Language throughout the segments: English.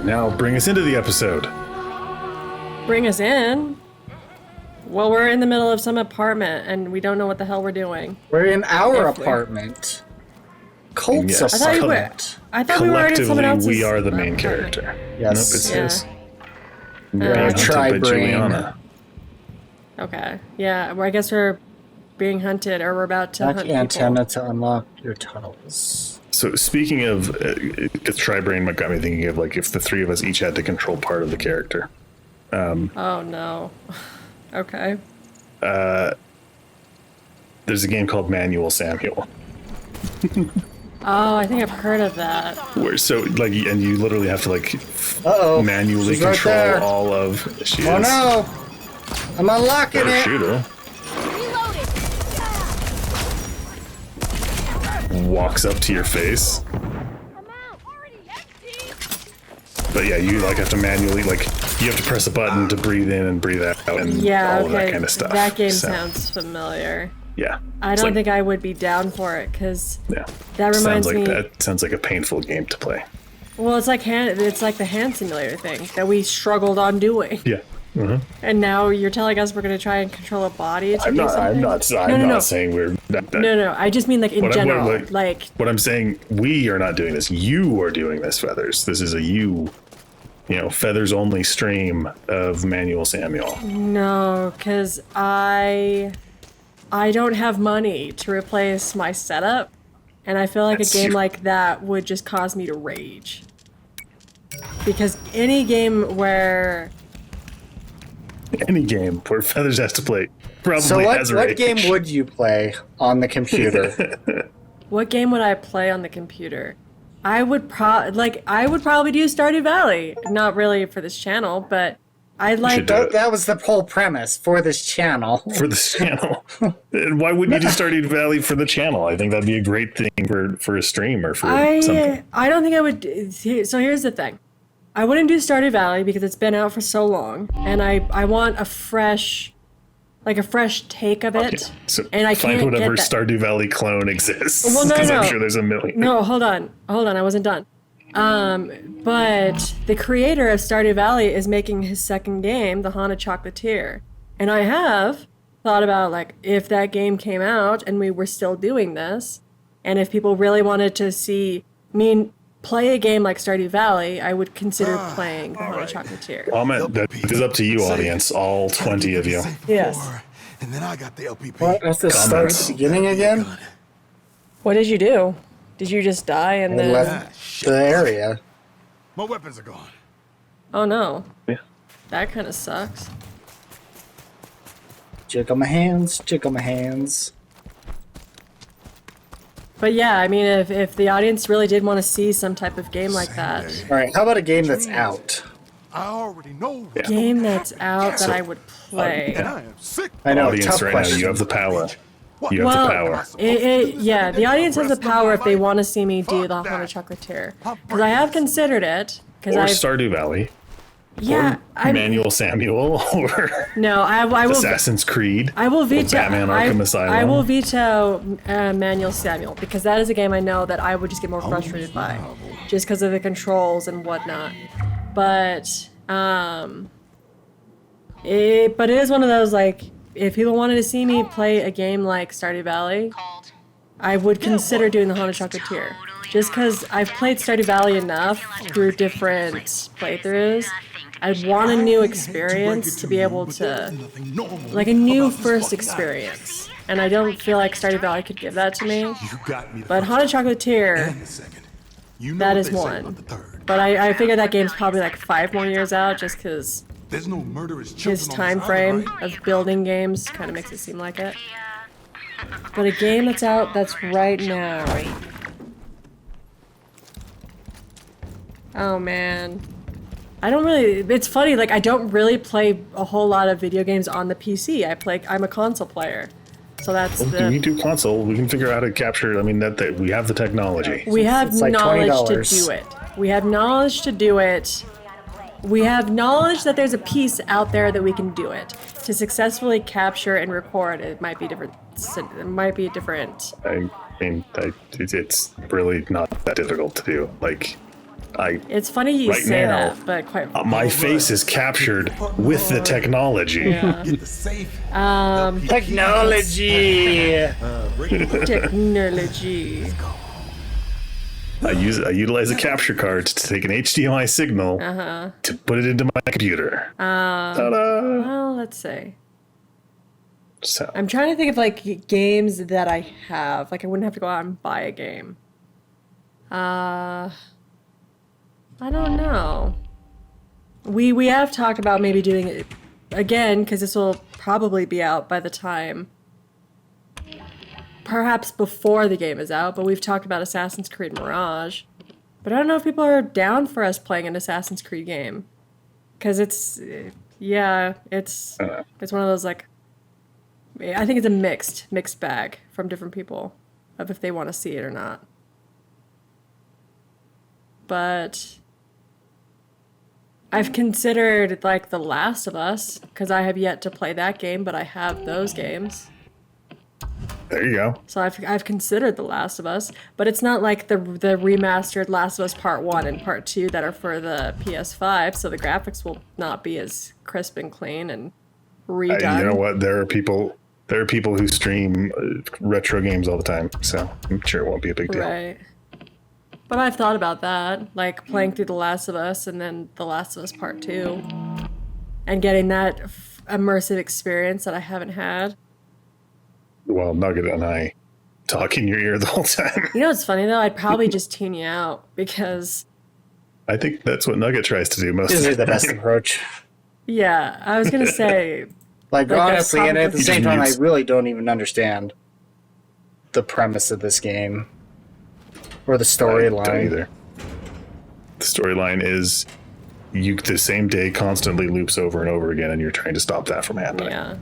now bring us into the episode. Bring us in? Well, we're in the middle of some apartment, and we don't know what the hell we're doing. We're in our apartment. Colt's apartment. I thought we were already at someone else's. We are the main character. Yes. Nope, it's his. We're Juliana. Okay. Yeah, well, I guess we're being hunted, or we're about to hunt people. Antenna to unlock your tunnels. So speaking of, Tri-Brain got me thinking of like if the three of us each had to control part of the character. Oh no. Okay. There's a game called Manual Samuel. Oh, I think I've heard of that. Where and you literally have to manually She's control right all of. Oh no! I'm unlocking it. Shoot her. Walks up to your face. But yeah, you have to manually you have to press a button to breathe in and breathe out and all of that kind of stuff. That game sounds familiar. Yeah. I don't think I would be down for it because that reminds me. That sounds like a painful game to play. Well, it's like the hand simulator thing that we struggled on doing. Yeah. Mm-hmm. And now you're telling us we're going to try and control a body to I'm do not, something? I'm not saying we're... No, I just mean in general. What I'm saying, we are not doing this. You are doing this, Feathers. This is a Feathers only stream of Manual Samuel. No, because I don't have money to replace my setup. And I feel like a game like that would just cause me to rage. Because any game where Feathers has to play probably has rage. What game would you play on the computer? What game would I play on the computer? I would probably do Stardew Valley. Not really for this channel, but I'd like... That was the whole premise for this channel. And why wouldn't you do Stardew Valley for the channel? I think that'd be a great thing for a stream or for something. I don't think I would... So here's the thing. I wouldn't do Stardew Valley because it's been out for so long, and I want a fresh take of it. Okay. So and I find can't whatever get that. Stardew Valley clone exists. Well, no. I'm sure there's a million. No, hold on, I wasn't done. But the creator of Stardew Valley is making his second game, The Haunted Chocolatier, and I have thought about if that game came out and we were still doing this, and if people really wanted to play a game like Stardew Valley, I would consider playing The Haunted Chocolatier. That is up to you, audience, all 20 of you. Yes. And then I got the LPP. What? Let's just start at the beginning again? What did you do? Did you just die and then... left the area. My weapons are gone. Oh no. Yeah. That kind of sucks. Jiggle my hands. But yeah, I mean, if the audience really did want to see some type of game like that. All right, how about a game that's out? I already know. A game that's out that I would play. I am sick. I know, Audience tough right question. now, you have the power. You have the power. The audience has the power if they want to see me do The Haunted Chocolatier. Because I have considered it. Or Stardew Valley. Yeah, or Manual Samuel, or no, I will. Assassin's Creed. I will veto. Batman Arkham Asylum. I will veto Manual Samuel because that is a game I know that I would just get more frustrated by, just because of the controls and whatnot. But it is one of those if people wanted to see me play a game like Stardew Valley, I would consider doing The Haunted Chocolatier. Just because I've played Stardew Valley enough through different playthroughs, I'd want a new experience to be able to, a new first experience. And I don't feel like Stardew Valley could give that to me. But Haunted Chocolatier, that is one. But I figure that game's probably 5 more years out just because his time frame of building games kind of makes it seem like it. But a game that's out that's right now. Oh man. It's funny, I don't really play a whole lot of video games on the PC. I'm a console player. So that's we do console. We can figure out how to capture it. I mean, that we have the technology. We have knowledge to do it. We have knowledge to do it. We have knowledge that there's a piece out there that we can do it. To successfully capture and record, it might be different. I mean, it's really not that difficult to do. It's funny you Right say now, that, but quite. My face is captured with the technology. Yeah. Get the safe. Technology! Technology. I utilize a capture card to take an HDMI signal to put it into my computer. Ta-da! Well, let's see. So I'm trying to think of like games that I have. Like I wouldn't have to go out and buy a game. I don't know. We have talked about maybe doing it again because this will probably be out by the time. Perhaps before the game is out, but we've talked about Assassin's Creed Mirage. But I don't know if people are down for us playing an Assassin's Creed game. Because it's one of those like, I think it's a mixed bag from different people of if they want to see it or not. But I've considered like The Last of Us, because I have yet to play that game, but I have those games. there you go. So I've considered The Last of Us, but it's not like the remastered Last of Us Part 1 and Part 2 that are for the PS5, so the graphics will not be as crisp and clean and redone. You know what? There are people who stream retro games all the time, so I'm sure it won't be a big deal. Right. But I've thought about that, like playing through The Last of Us and then The Last of Us Part 2 and getting that immersive experience that I haven't had. Well, Nugget and I talk in your ear the whole time. You know what's funny though? I'd probably just tune you out because... I think that's what Nugget tries to do most This of is the the best time. approach. Yeah, I was going to say... Like that's honestly, and at the probably- same time, I Mutes. really don't even understand the premise of this game. Or the I don't storyline. either. The storyline is the same day constantly loops over and over again, and you're trying to stop that from happening. Yeah.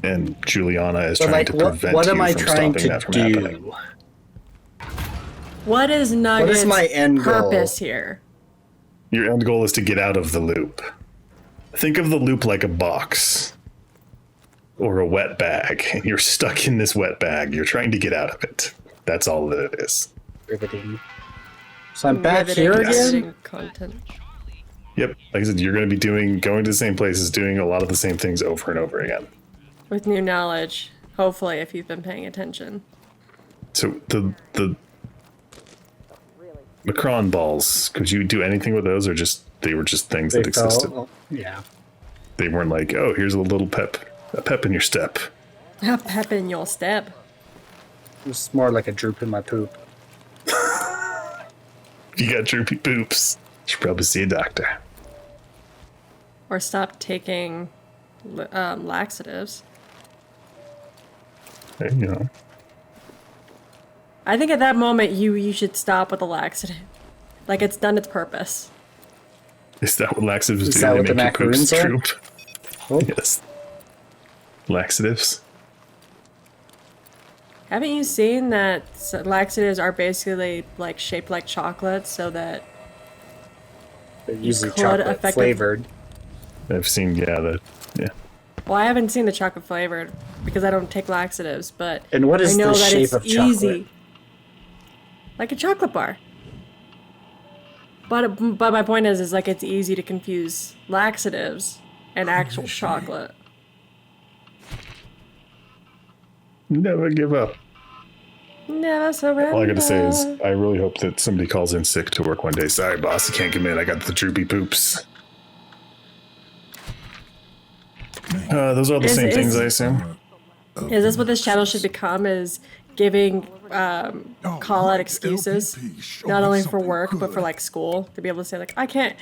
And Juliana is But trying like, to prevent what you am I from trying stopping to that from do? happening. What is Nugget's my end goal? purpose here? Your end goal is to get out of the loop. Think of the loop like a box or a wet bag, and you're stuck in this wet bag. You're trying to get out of it. That's all that it is. Riveting. So I'm back Riveting, here again? riveting content. Yep. Like I said, you're going to be going to the same places, doing a lot of the same things over and over again. With new knowledge, hopefully, if you've been paying attention. So the Macron balls, could you do anything with those, or they were just things that existed? Yeah. They weren't like, oh, here's a little pep in your step. A pep in your step. It's more like a droop in my poop. If you got droopy poops, you should probably see a doctor. Or stop taking laxatives. There you go. I think at that moment you should stop with the laxative. Like it's done its purpose. Is that what laxatives Is do? that They what the make your poops macaroons are? droop? Oh. Yes. Laxatives. Haven't you seen that laxatives are basically like shaped like chocolate so that They're usually could chocolate affect flavored. I've seen, yeah. well, I haven't seen the chocolate flavored because I don't take laxatives, but And what is I know the that shape it's of chocolate? easy. Like a chocolate bar. But my point is like it's easy to confuse laxatives and actual chocolate. Never give up. Never surrender. All I gotta say is, I really hope that somebody calls in sick to work one day. Sorry, boss, I can't commit. I got the droopy poops. Those are all the Is- same is- things, I assume. Is this what this channel should become? Is giving call out excuses, not only for work but for like school, to be able to say like I can't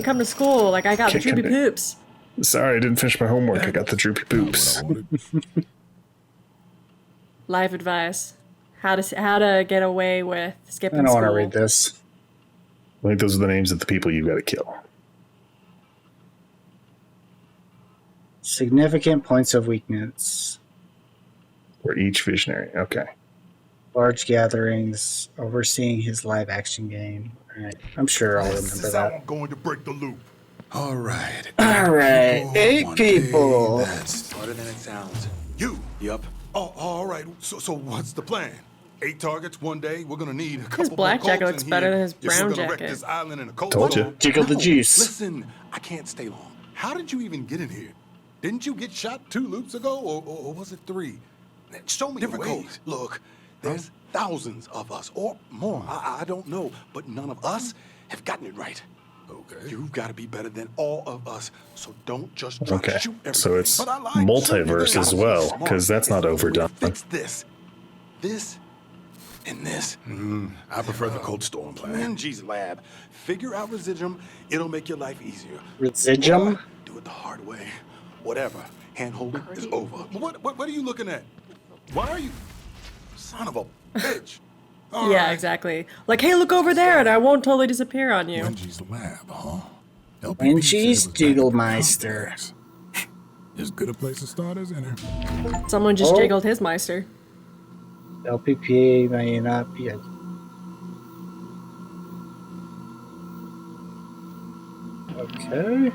come to school, like I got the Can't droopy come to- poops. Sorry, I didn't finish my homework. I got the droopy poops. Life advice: how to get away with skipping I don't school. want to read this. I think those are the names of the people you've got to kill. Significant points of weakness. For each visionary. Okay. Large gatherings. Overseeing his live action game. Alright. I'm sure I'll This remember is how that. I'm going to break the loop. All right. Alright. 8 one day, people. That's Harder than it sounds. you. Yup. Oh, all right. So what's the plan? 8 targets one day. We're gonna need a couple black more jacket Colts looks in better here than his if we're brown gonna wreck jacket. this island in a Colt Told ya. storm. Jiggle the juice. Listen, I can't stay long. How did you even get in here? Didn't you get shot 2 loops ago, or was it 3? Show me different ways. Look, there's thousands of us, or more. I don't know, but none of us have gotten it right. Okay. You've got to be better than all of us, so don't just try to shoot everything. So it's But I like multiverse shooting as things. well, Smart. because that's not We overdone. fix this, and this. I prefer the Colt Storm plan. Wenjie's lab. Figure out residuum. It'll make your life easier. Residuum? Or do it the hard way. Whatever. Hand holding is over. What are you looking at? Why are you? Son of a bitch. All Yeah, right. exactly. Like, hey, look over there, and I won't totally disappear on you. Wenjie's lab, huh? Wenjie's Jigglmeister. As good a place to start as any. Someone just Oh. jiggled his Meister. LPPA may not be a... Okay.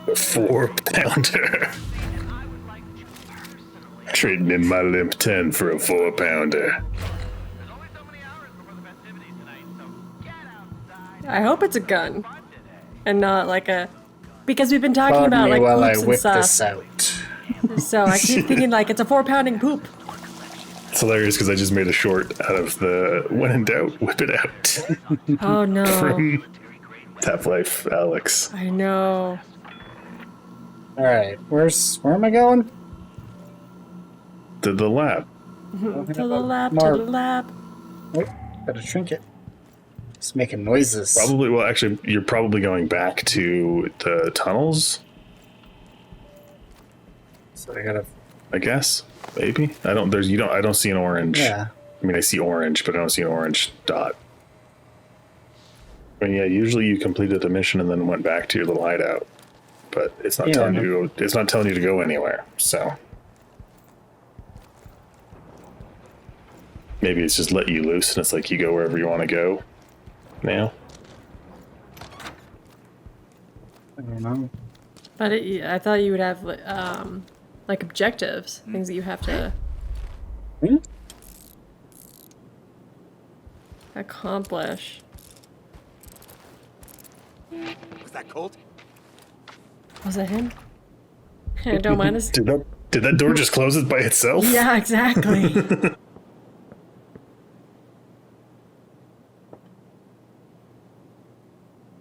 A 4-pounder. Trading in my limp 10 for a 4-pounder. I hope it's a gun, and not like a. Because we've been talking Pardon about me like while I poops and whip stuff, this out. so I keep thinking like it's a 4-pounding poop. It's hilarious because I just made a short out of the when in doubt, whip it out. Oh no! From Half-Life Alex. I know. Alright, where am I going? To the lab. To the lab, to Mark. the lab. Wait, got a trinket. It's making noises. Probably, well, actually, you're probably going back to the tunnels, So I gotta... I guess. Maybe. I don't see an orange. Yeah. I mean, I see orange, but I don't see an orange dot. I mean, yeah, usually you completed the mission and then went back to your little hideout, but it's not telling you. It's not telling you to go anywhere. So maybe it's just let you loose, and it's like you go wherever you want to go. Now, I don't know. But I thought you would have like objectives, things that you have to Hmm? accomplish. Was that Colt? Was that him? Don't mind us. did that door just close it by itself? Yeah, exactly.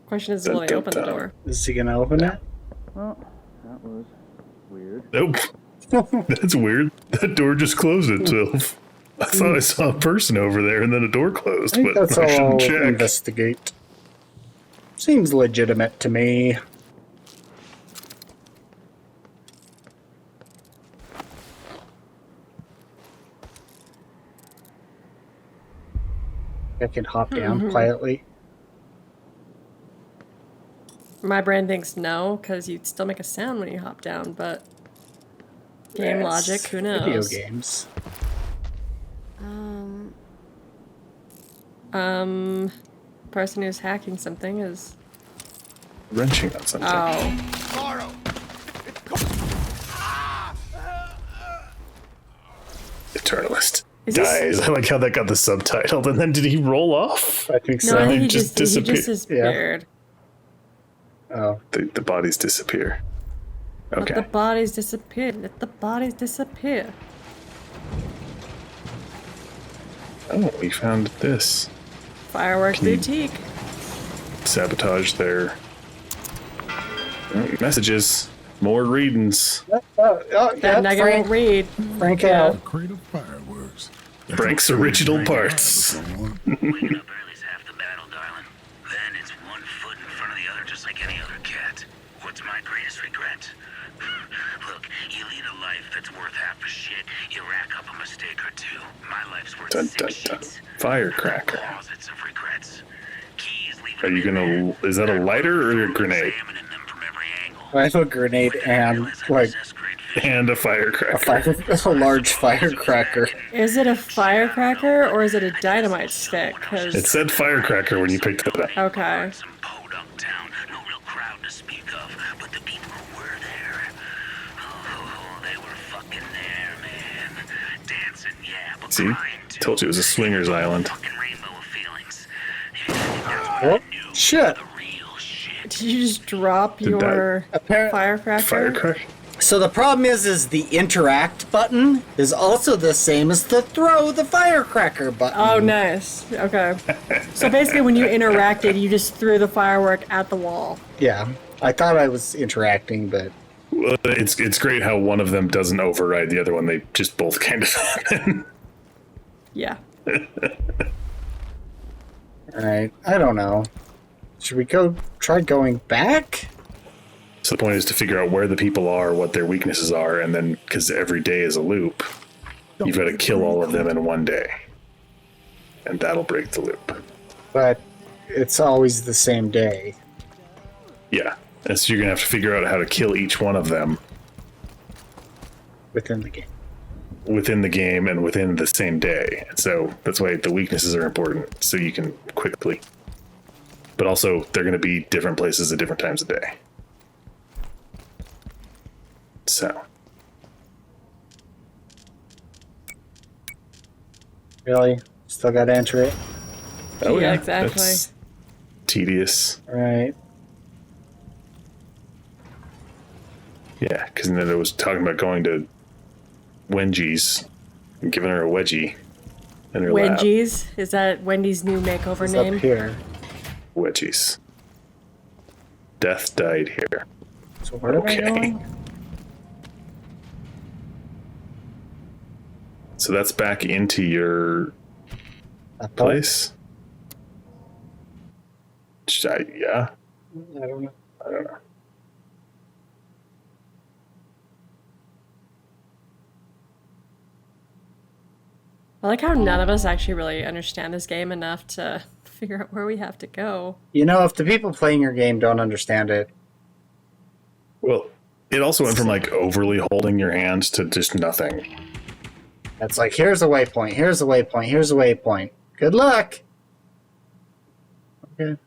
Question is, will they open the door? Is he gonna open it? Nope. That's weird. That door just closed itself. I thought I saw a person over there, and then a door closed, I think but that's I all shouldn't I'll check. investigate. Seems legitimate to me. I can hop down quietly. My brain thinks no, because you'd still make a sound when you hop down, but game Yes, logic, who Video knows? games. Person who's hacking something is. Wrenching on something. Oh. Eternalist Is this- dies. I like how that got the subtitled, and then did he roll off? I think No, so. I think he just just disappear- disappeared. Oh, The bodies disappear. Let the Okay. bodies disappear. Let the bodies disappear. Oh, we found this. Fireworks Can you- boutique. Sabotage their messages. More readings. yeah, And I Frank, won't read. Frank Yeah. out. Crate of fireworks. Frank's original parts. Waking up early is half the battle, darling. Then it's one foot in front of the other, just like any other cat. What's my greatest regret? Look, you lead a life that's worth half a shit. You rack up a mistake or two. My life's worth Dun, 6 dun, dun. shits. Firecracker. Closets of regrets. Keys leave Are you gonna? Is that a lighter or a grenade? examining them from every angle. I have a grenade and like And a firecracker. a large firecracker. Is it a firecracker or is it a dynamite stick? It 'Cause said firecracker when you picked it up. okay. Some podunk town, no real crowd to speak of, but the people who were there, oh, they were fucking there, man. Dancing, yeah, See? Told you it was a swingers island. Fucking rainbow of feelings. Oh, shit. The real shit. Did you just drop Did your firecracker? Firecracker? So the problem is the interact button is also the same as the throw the firecracker button. Oh, nice. Okay. So basically, when you interacted, you just threw the firework at the wall. Yeah, I thought I was interacting, but Well, it's great how one of them doesn't override the other one. They just both kind of happen. Yeah. alright, I don't know. Should we try going back? So the point is to figure out where the people are, what their weaknesses are, and then, because every day is a loop, you've got to kill all of them in one day. And that'll break the loop. But it's always the same day. Yeah. And so you're going to have to figure out how to kill each one of them Within the game. within the game and within the same day. And so that's why the weaknesses are important, so you can quickly. But also, they're going to be different places at different times of day. So, Really? Still gotta enter it? Yeah, exactly. That's tedious. Alright. Yeah, because then it was talking about going to Wenjie's and giving her a wedgie in her lap. Wenjie's? Is that Wendy's new makeover It's name? up here. Wedgies. Death died here. So where am I Okay. going? So that's back into your Up place? Yeah, I don't know. I don't know. I like how none of us actually really understand this game enough to figure out where we have to go. You know, if the people playing your game don't understand it, Well, it also went from like overly holding your hands to just nothing. it's like, here's a waypoint, here's a waypoint, here's a waypoint. Good luck! Okay.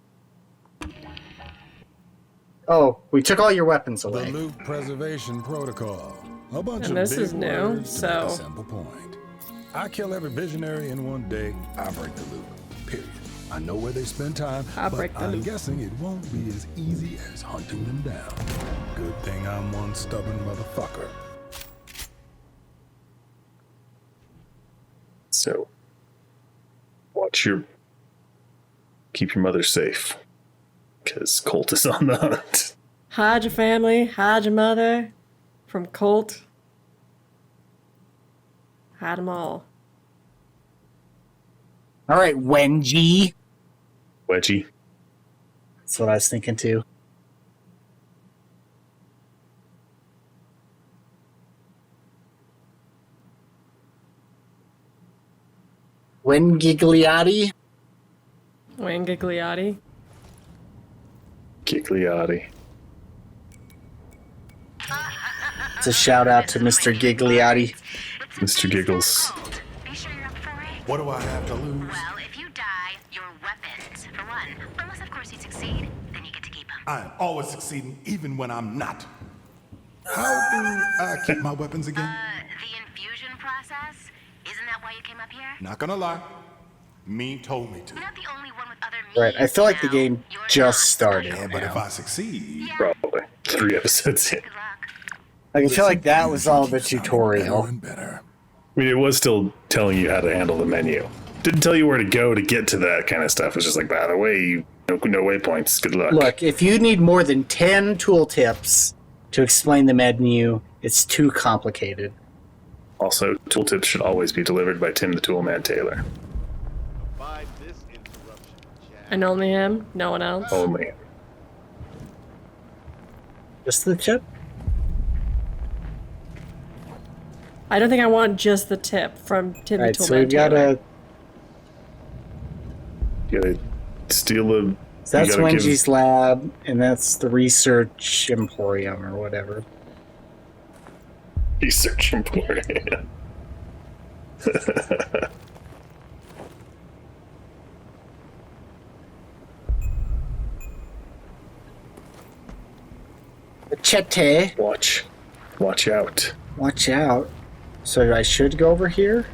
Oh, we took all your weapons The away. loop preservation protocol. A bunch And of this big is new, words to make so- a simple point. I kill every visionary in one day. I break the loop. Period. I know where they spend time, I but break the I'm loop. guessing it won't be as easy as hunting them down. Good thing I'm one stubborn motherfucker. So, keep your mother safe. Because Colt is on the hunt. Hide your family, hide your mother from Colt. Hide them all. Alright, Wenjie. Wedgie. That's what I was thinking too. Wengigliotti. Wayne Gigliotti. Gigliotti. It's a shout out to Mr. Gigliotti. Mr. Giggles. Be sure you're up for it. What do I have to lose? Well, if you die, your weapons, for one. Unless, of course, you succeed, then you get to keep them. I am always succeeding, even when I'm not. How do I keep my weapons again? The infusion process? Isn't that why you came up here? Not gonna lie. Me told me to. You're not the only one with other Right, I feel like the now. game You're just not started. special. Yeah, but if I succeed, Probably. 3 episodes in. Good luck. Like, I feel like that was all the Sounding tutorial. Better and better. I mean, it was still telling you how to handle the menu. Didn't tell you where to go to get to that kind of stuff. It's just like, by the way, no waypoints. Good luck. Look, if you need more than 10 tooltips to explain the menu, it's too complicated. Also, tooltips should always be delivered by Tim the Toolman Taylor. And only him? No one else? Only. Just the tip? I don't think I want just the tip from Tim the Alright, so Toolman we've got Taylor. to... You gotta steal the... That's you gotta give- Wenjie's lab, and that's the research emporium or whatever. Research emporium. Chete. Watch out. Watch out. So I should go over here?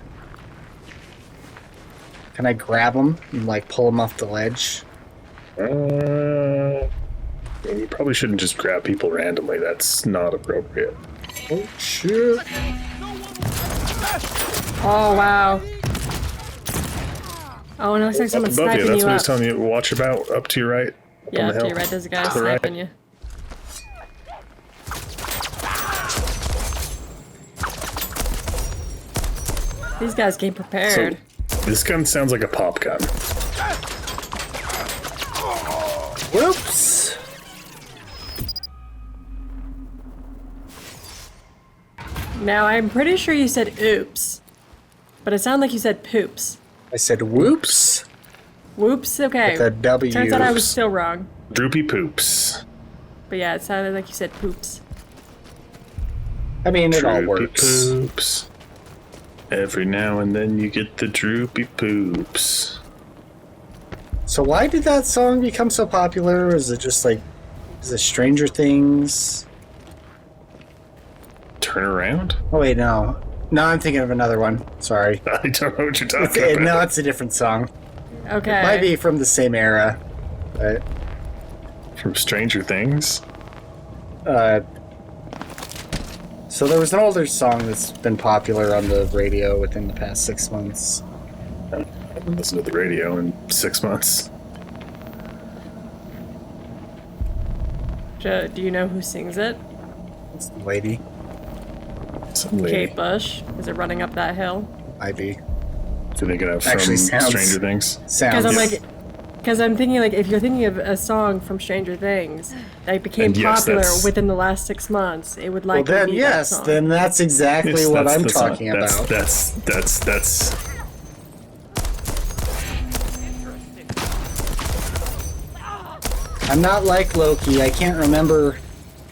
Can I grab him and like pull him off the ledge? You probably shouldn't just grab people randomly. That's not appropriate. Oh shit! Oh wow. Oh, and it looks like someone's Above you, sniping that's you what up. he's telling you. Watch about up to your right. Up Yeah, on up the to hill. your right, there's a guy To the right. sniping you. These guys came prepared. So, this gun sounds like a pop gun. Whoops! Now, I'm pretty sure you said oops. But it sounded like you said poops. I said whoops. Whoops, okay. With a W. Turns out I was still wrong. Droopy poops. But yeah, it sounded like you said poops. I mean, it all Droopy works. poops. Every now and then you get the droopy poops. So why did that song become so popular? Is it just like, is it Stranger Things? Turn around? Oh wait, no. No, I'm thinking of another one. Sorry. I don't know what you're talking about. No, it's a different song. Okay. Might be from the same era. But, From Stranger Things? so there was an older song that's been popular on the radio within the past 6 months. I haven't listened to the radio in 6 months. Do you know who sings it? It's the lady. Some lady. Kate Bush. Is it running up that hill? Might be. Do they get out from Actually sounds- Stranger Things? Because Sounds. I'm like, because I'm thinking like if you're thinking of a song from Stranger Things that became And yes, popular that's- within the last 6 months, it would well, likely then be that yes, song. then that's exactly Yes, what that's I'm the song. talking about. That's I'm not like Loki. I can't remember.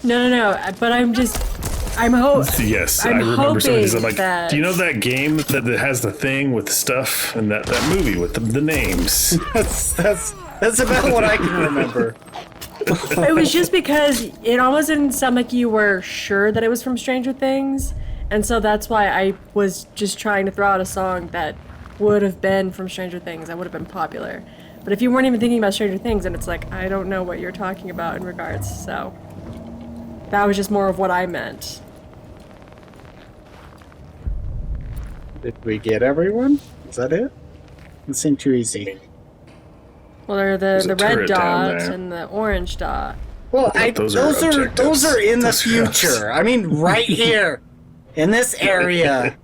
No. But I'm hoping. yes. I'm I remember some of these. I'm hoping like, that- do you know that game that has the thing with stuff and that movie with the names? That's about what I can remember. It was just because it almost didn't sound like you were sure that it was from Stranger Things, and so that's why I was just trying to throw out a song that would have been from Stranger Things, that would have been popular. But if you weren't even thinking about Stranger Things, then it's like, I don't know what you're talking about in regards, so that was just more of what I meant. Did we get everyone? Is that it? It seemed too easy. Well, they're There's the a red turret down dot there. and the orange dot. Well, those are objectives. those are in the Those are- future. I mean, right here, in this area.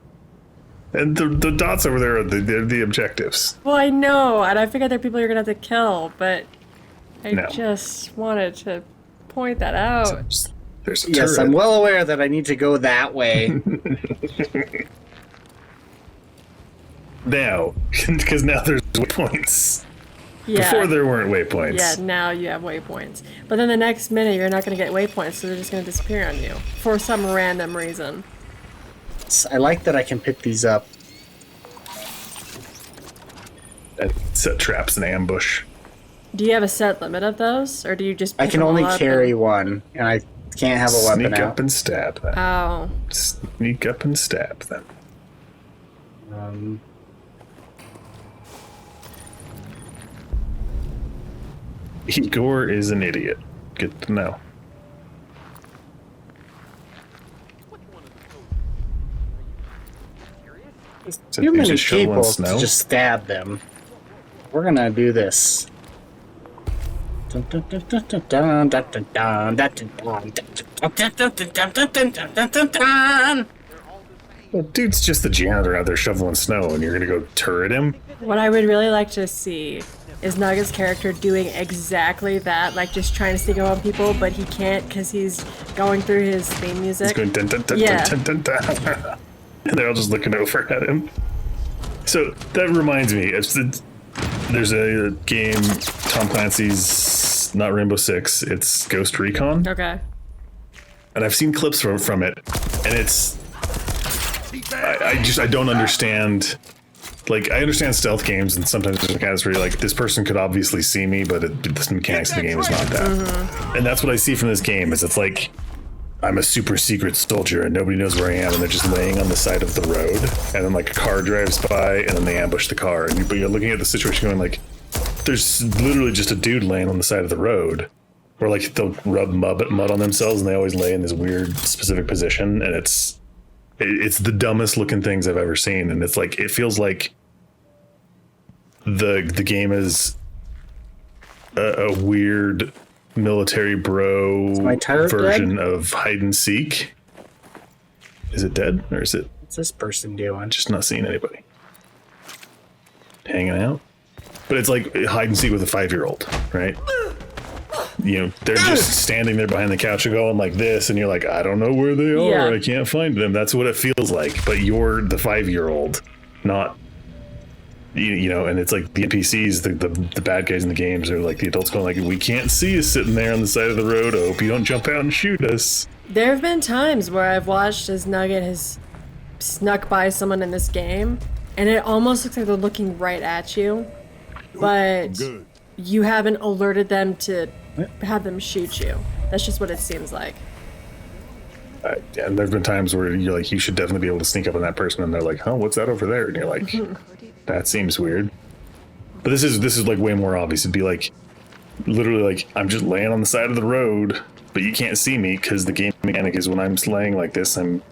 And the dots over there are the objectives. Well, I know, and I figured there are people you're gonna have to kill, but I No. just wanted to point that out. There's a Yes, turret. I'm well aware that I need to go that way. Now, because now there's waypoints. Yeah. Before there weren't waypoints. Yeah, now you have waypoints. But then the next minute you're not going to get waypoints, so they're just going to disappear on you for some random reason. I like that I can pick these up. And set traps and ambush. Do you have a set limit of those, or do you just? I pick can them all only up carry one, and I can't have a weapon Sneak up out. and stab them. Oh, Sneak up and stab them. Igor is an idiot. Good to know. So Too he's many just shoveling people snow? to just stab them. We're gonna do this. Well, dude's just the janitor out there shoveling snow, and you're gonna go turret him? what I would really like to see is Nugget's character doing exactly that, like just trying to sneak up on people, but he can't because he's going through his theme music. He's going dun dun dun Yeah. dun dun dun dun. And they're all just looking over at him. So that reminds me, there's a game, Tom Clancy's, not Rainbow Six, it's Ghost Recon. Okay. And I've seen clips from it, and it's I don't understand. Like, I understand stealth games, and sometimes there's mechanics where you're like, this person could obviously see me, but the mechanics of the game is not that. And that's what I see from this game. Is it's like I'm a super secret soldier and nobody knows where I am, and they're just laying on the side of the road, and then like a car drives by and then they ambush the car, but you're looking at the situation going like, there's literally just a dude laying on the side of the road, or like they'll rub mud on themselves and they always lay in this weird specific position, and it's the dumbest looking things I've ever seen, and it's like it feels like the game is a weird military bro version dead? of hide and seek. Is it dead or is it? What's this person doing? Just not seeing anybody. Hanging out. But it's like hide and seek with a 5-year-old, right? You know, they're just standing there behind the couch and going like this, and you're like, I don't know where they are. Yeah. I can't find them. That's what it feels like. But you're the 5-year-old, not. You know, and it's like the NPCs, the bad guys in the games are like the adults going like, we can't see you sitting there on the side of the road. I hope you don't jump out and shoot us. There have been times where I've watched as Nugget has snuck by someone in this game, and it almost looks like they're looking right at you, but you haven't alerted them to have them shoot you. That's just what it seems like. And there have been times where you're like, you should definitely be able to sneak up on that person, and they're like, oh, what's that over there? And you're like, that seems weird. But this is like way more obvious. It'd be like, literally like, I'm just laying on the side of the road, but you can't see me because the game mechanic is when I'm laying like this, I'm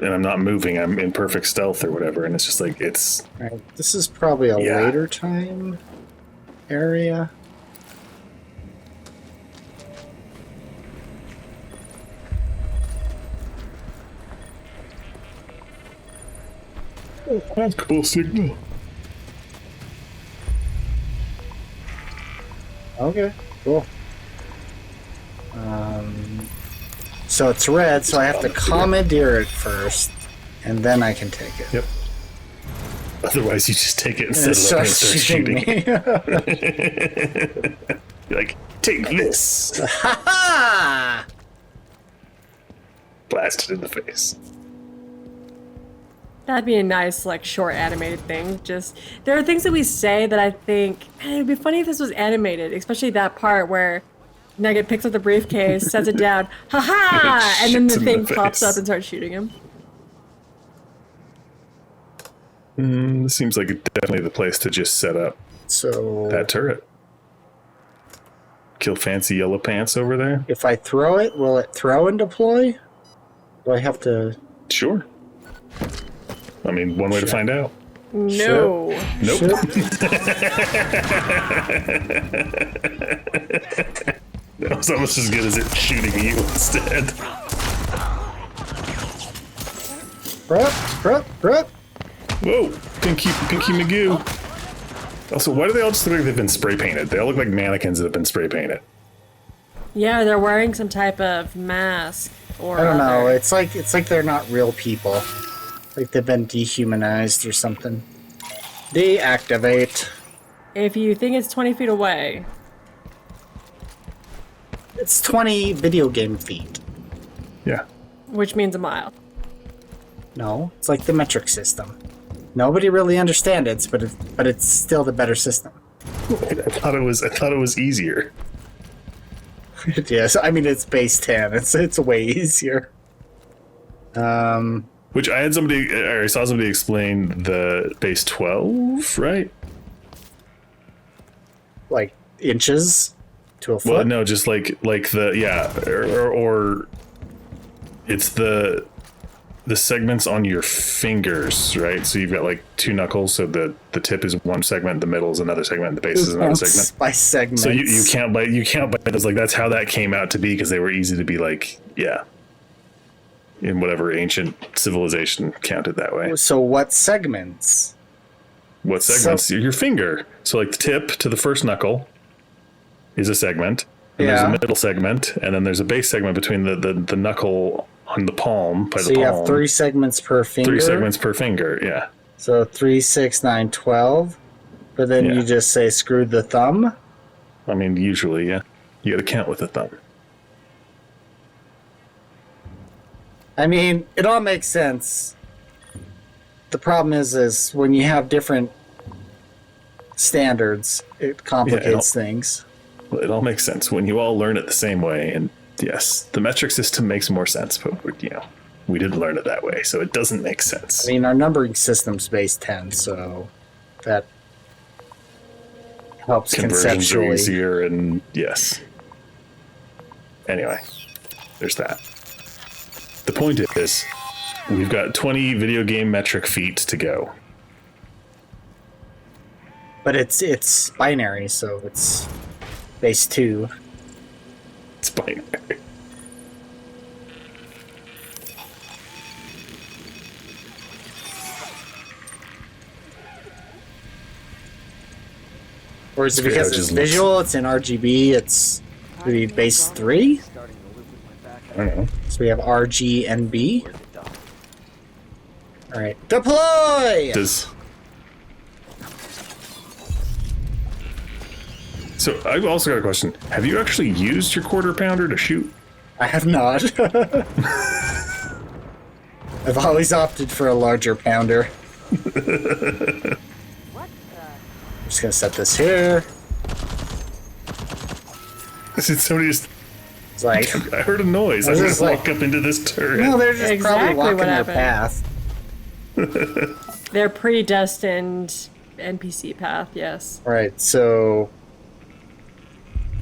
not moving, I'm in perfect stealth or whatever, and it's just like, it's... Right, this is probably a later time area. Oh, that's cool signal. Okay, cool. So it's red, so I have to commandeer it first, and then I can take it. Yep. Otherwise, you just take it and And set it up and start shooting shooting. me. You're like, take this! Ha! Blasted in the face. That'd be a nice, like, short animated thing. Just, there are things that we say that I think, man, it'd be funny if this was animated, especially that part where Nugget picks up the briefcase, sets it down, ha-ha! And then the Shoots him thing in the pops face. up and starts shooting him. This seems like definitely the place to just set up So that turret. Kill Fancy Yellow Pants over there? if I throw it, will it throw and deploy? Do I have to... Sure. I mean, one way to find out. No. Nope. Shit. That was almost as good as it shooting you instead. Bruh. Whoa, Pinky Magoo. Also, why do they all just look like they've been spray painted? They all look like mannequins that have been spray painted. Yeah, they're wearing some type of mask or I don't know. other. It's like they're not real people. Like they've been dehumanized or something. Deactivate. If you think it's 20 feet away, It's 20 video game feet. Yeah. which means a mile. No, it's like the metric system. Nobody really understands it, but it's still the better system. I thought it was easier. Yes, I mean it's base 10. It's way easier. Which I saw somebody explain the base 12, right? Like inches to a foot. Well, no, just like the or it's the segments on your fingers, right? So you've got like two knuckles, so the tip is one segment, the middle is another segment, and the base is another segment. By segments. So you can't bite those. Like that's how that came out to be, because they were easy to be like, yeah, in whatever ancient civilization counted that way. So what segments? What segments? Your finger. So like the tip to the first knuckle is a segment. And there's a middle segment, and then there's a base segment between the knuckle on the palm by the palm. So you have 3 segments per finger. 3 segments per finger, yeah. So 3, 6, 9, 12. But then you just say screw the thumb. I mean, usually, yeah. You got to count with the thumb. I mean, it all makes sense. The problem is when you have different standards, it complicates things. It all makes sense when you all learn it the same way, and Yes, the metric system makes more sense, but we didn't learn it that way, so it doesn't make sense. I mean, our numbering system's base 10, so that helps Conversions are conceptually. easier, and yes. Anyway, there's that. The point is, we've got 20 video game metric feet to go. But it's binary, so it's base 2. It's binary. Or is it It's because weird, it's it just visual, it's in RGB, it's maybe base 3? I don't know. So we have RG and B. Alright. Deploy! So I've also got a question. Have you actually used your quarter pounder to shoot? I have not. I've always opted for a larger pounder. I'm just gonna set this here. Somebody just... It's like, I heard a noise. I I'm was gonna just walk up into this turret. no, they're just Exactly probably walking what their happened. path. They're predestined NPC path, yes. Alright, so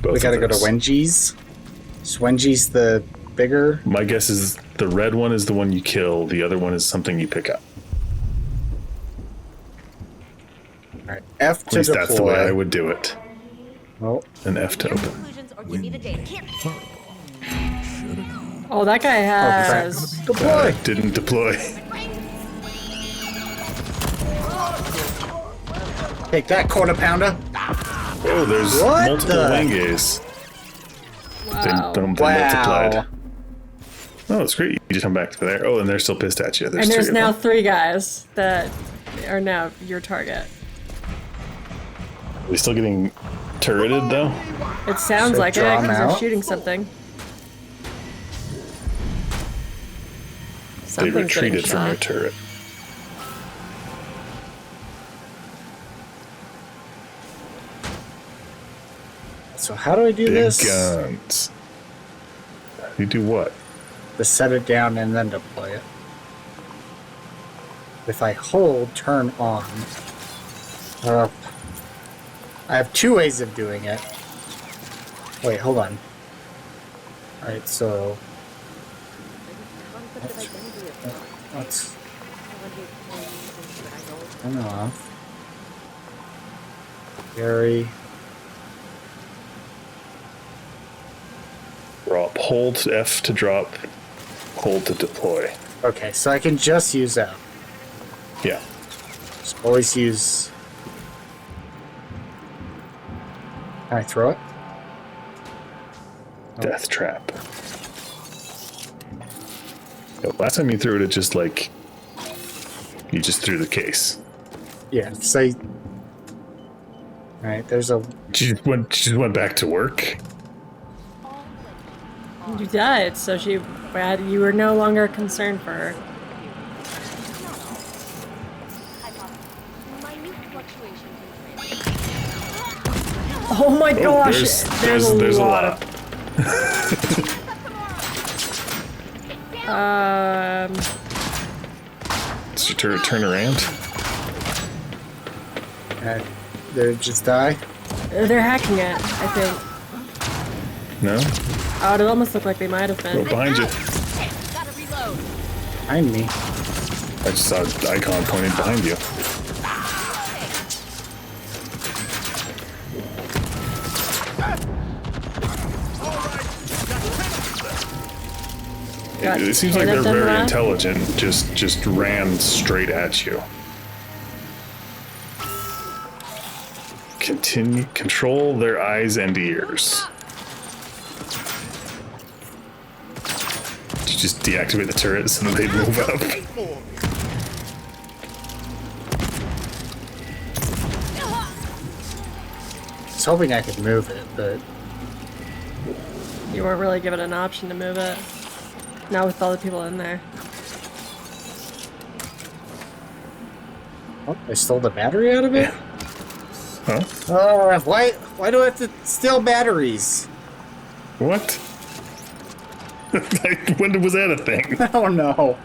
Both we gotta of go to those. Wenjie's. So Wenjie's the bigger. My guess is the red one is the one you kill. The other one is something you pick up. Alright, F At to least deploy. that's the way I would do it. Oh, An F to open. Conclusions or give me the data. Here. Oh, that guy has... deploy! Didn't deploy. Take that, quarter pounder. Oh, there's What multiple the- Wenjies. Wow. They Wow. multiplied. Oh, it's great. You just come back to there. Oh, and they're still pissed at you. And there's three of now them. 3 guys that are now your target. Are we still getting turreted, though? It sounds Should like it, draw 'em because they're out? shooting something. They Something's getting retreated from your shot. turret. So how do I do Big this? guns. You do what? To set it down and then deploy it. If I hold turn on. I have 2 ways of doing it. Wait, hold on. Alright, so let's turn off. Carry. Drop. Hold F to drop. Hold to deploy. Okay, so I can just use that. Yeah. Just always use. Can I throw it? Death trap. Yeah, last time you threw it, it just like... You just threw the case. Yeah, say. Alright, there's a. She just went back to work. You died, so you were no longer concerned for her. Minute fluctuations in Oh my gosh, there's a a lot lot. of... Does your turret turn around? They just die? They're hacking it, I think. No? Oh, it almost looked like they might have Oh, been. behind you. Gotta reload. Behind me. I just saw an icon pointed behind you. Got It seems like 10 they're of them very left. intelligent. Just ran straight at you. Control their eyes and ears. Did you just deactivate the turret so that they move up? I was hoping I could move it, but You weren't really given an option to move it. Not with all the people in there. oh, I stole the battery out of it? Huh? Oh, why do I have to steal batteries? What? When was that a thing? Oh no.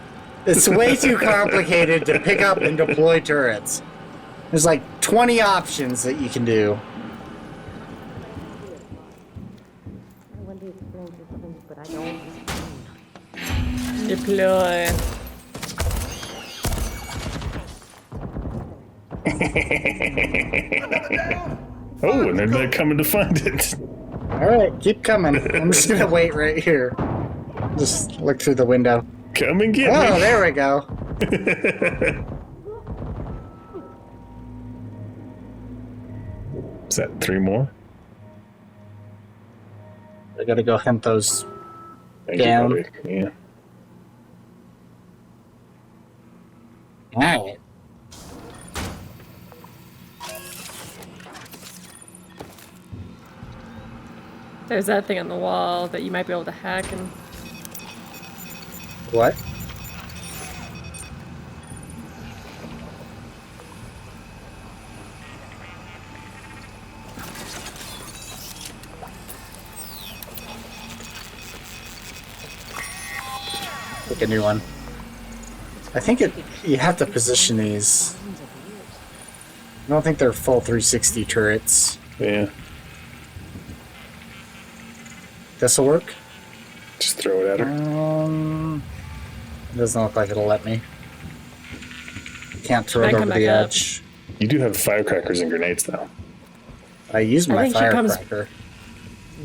It's way too complicated to pick up and deploy turrets. There's like 20 options that you can do. Deploy. Oh, and they're not coming to find it. Alright, keep coming. I'm just gonna wait right here. Just look through the window. Come and get Oh, me. there we go. Is that 3 more? I gotta go hunt those. Thank Down. you, buddy. Yeah. Alright. There's that thing on the wall that you might be able to hack and What? Pick a new one. I think you have to position these. I don't think they're full 360 turrets. Yeah. This'll work? Just throw it at her. It doesn't look like it'll let me. Can't throw Might it come over back the up. edge. You do have firecrackers and grenades, though. I use my think she comes- firecracker.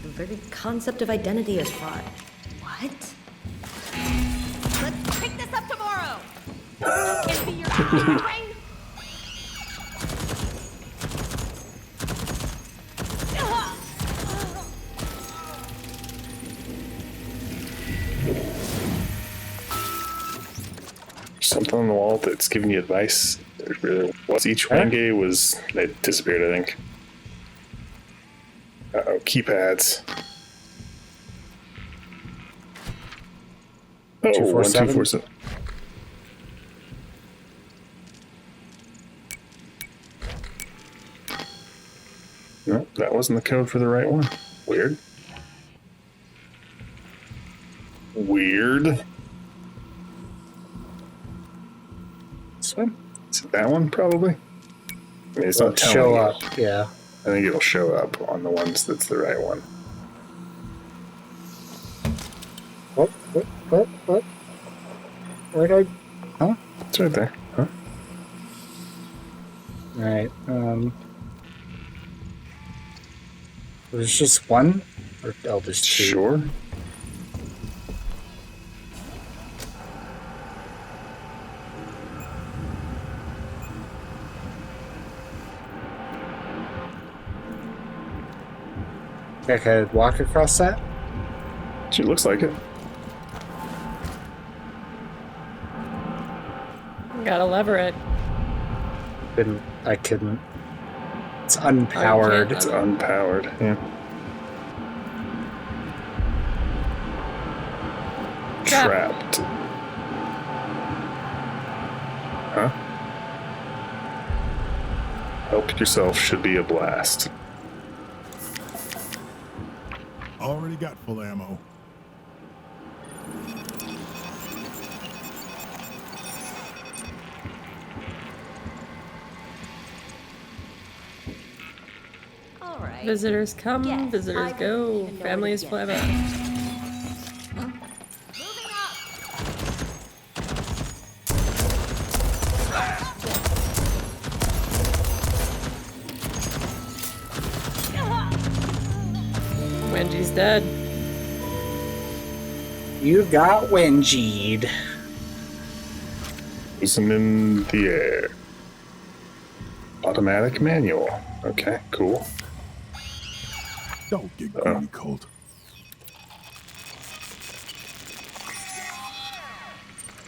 The very concept of identity is flawed. What? Let's pick this up tomorrow. Can be your brain. Something on the wall that's giving you advice. There really was. Each Wenjie was. They disappeared, I think. Uh-oh, keypads. Oh, 247? 1247. No, that wasn't the code for the right one. Weird. Weird. This one? Is it that one, probably? I mean, it's It'll not telling show you. up, yeah. I think it'll show up on the ones that's the right one. What? Where'd I... Huh? It's right there. Huh? Alright, There's just one? Or, oh, there's two. Sure. I could walk across that? She looks like it. gotta lever it. I couldn't. It's unpowered. can't. It's unpowered. Yeah. Trapped. Huh? Help yourself should be a blast. Already got full ammo. All right. Visitors come, Yes, visitors I go, don't even know families where to forever. Moving up. Wenjie's dead. You got Wenjied. Listen in the air. Automatic manual. Okay, cool. Don't get greedy, Colt.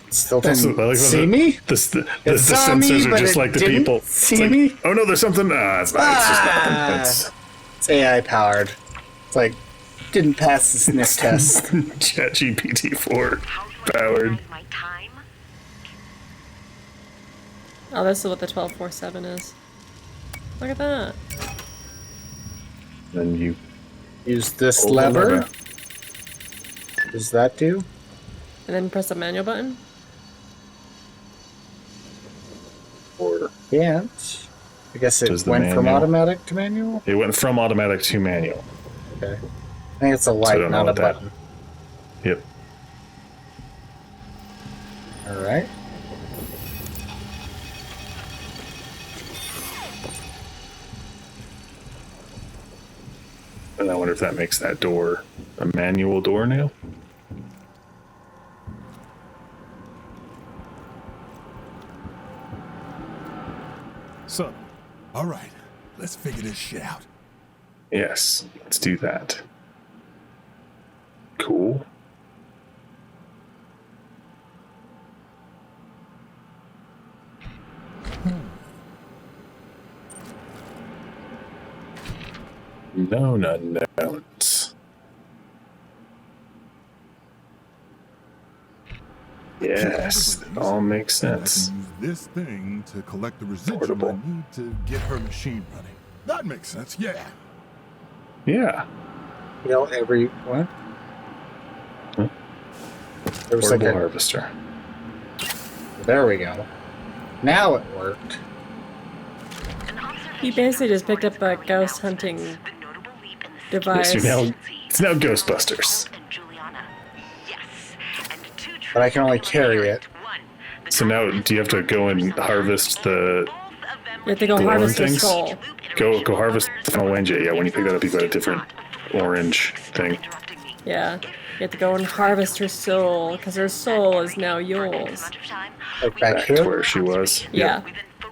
Still That's didn't what I like about see the- me? The saw me, sensors are but just it like the didn't people. see It's like, me? oh no, there's something. It's not. It's just nothing. Ah. It's It's AI powered. It's like, didn't pass the sniff test. ChatGPT 4 powered. My time. Oh, this is what the 1247 is. Look at that. Then you Use this pull the lever. does that do? And then press the manual button. Or Can't. I guess it Does the went from manual- automatic to manual? it went from automatic to manual. Okay. I think it's a I light, don't know not a what that- button. Yep. Alright. And I wonder if that makes that door a manual door now. So, all right, let's figure this shit out. Yes, let's do that. Cool. Known unknowns. Yes, it all makes I can sense. use this thing to collect the residual Portable. I need to get her machine running. That makes sense, yeah. Yeah. You know, every what? Hmm? There was like Portable a, harvester. there we go. Now it worked. He basically just picked up a ghost hunting device. Yes, it's now Ghostbusters. But I can only carry it. So now, do you have to go and harvest the You have to go glowing harvest your things? soul. Go harvest the final Wenjie. Yeah, when you pick that up, you got a different orange thing. Yeah. You have to go and harvest her soul, because her soul is now yours. Like back Back to here? where she was. Yeah.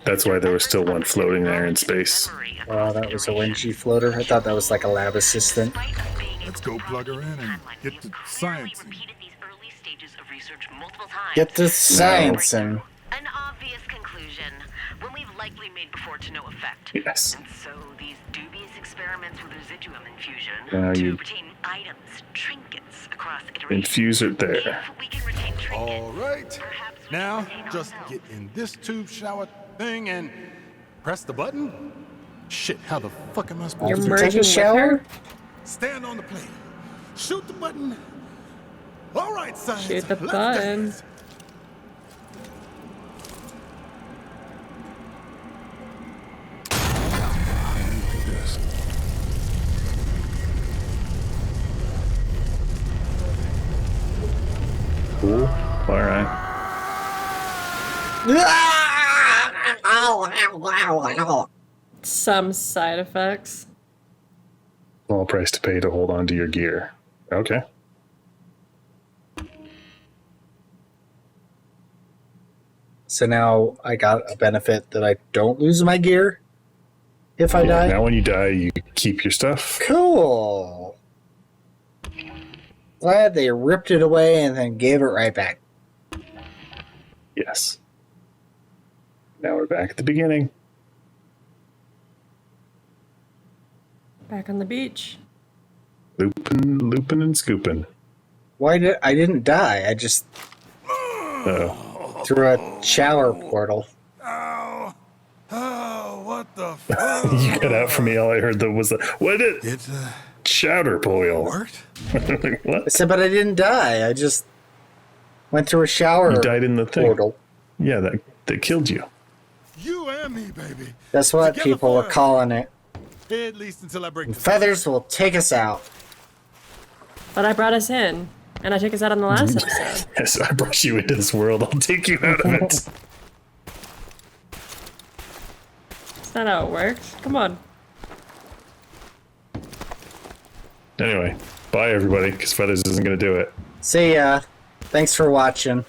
That's why there was still one floating there in space. That was a Wenjie floater. I thought that was like a lab assistant. Let's go plug her in and get to science. Get the science and An obvious conclusion, one we've likely made before to no effect. Yes. And so these dubious experiments with residuum infusion Now to you obtain items, trinkets across iterations. infuse it there. If we can retain All trinkets, right. perhaps we Now, can retain just ourselves. get in this tube shower thing and press the button. Shit, how the fuck am I supposed You're to merging take a with shower? her? stand on the plane? Shoot the button. All right, science. Shoot the let's button. dance. This. Cool. All right. Some side effects. Small price to pay to hold on to your gear. Okay. So now I got a benefit that I don't lose my gear if I die. Now when you die, you keep your stuff. Cool. Glad they ripped it away and then gave it right back. Yes. Now we're back at the beginning. Back on the beach. Looping and scooping. Why did I didn't die? I just Oh. through a shower portal. Ow! Oh, what the fuck? You got out from me. All I heard was the what did It chowder boil? worked. I What? said, but I didn't die. I just went through a shower You died in the thing. portal. Yeah, that killed you. You and me, baby. That's what Together people were forever. calling it. At least until I break the Feathers will take us out. But I brought us in, and I took us out on the last episode. Yes, I brought you into this world. I'll take you out of it. That's not how it works. Come on. Anyway, bye everybody, because Feathers isn't going to do it. See ya. Thanks for watching.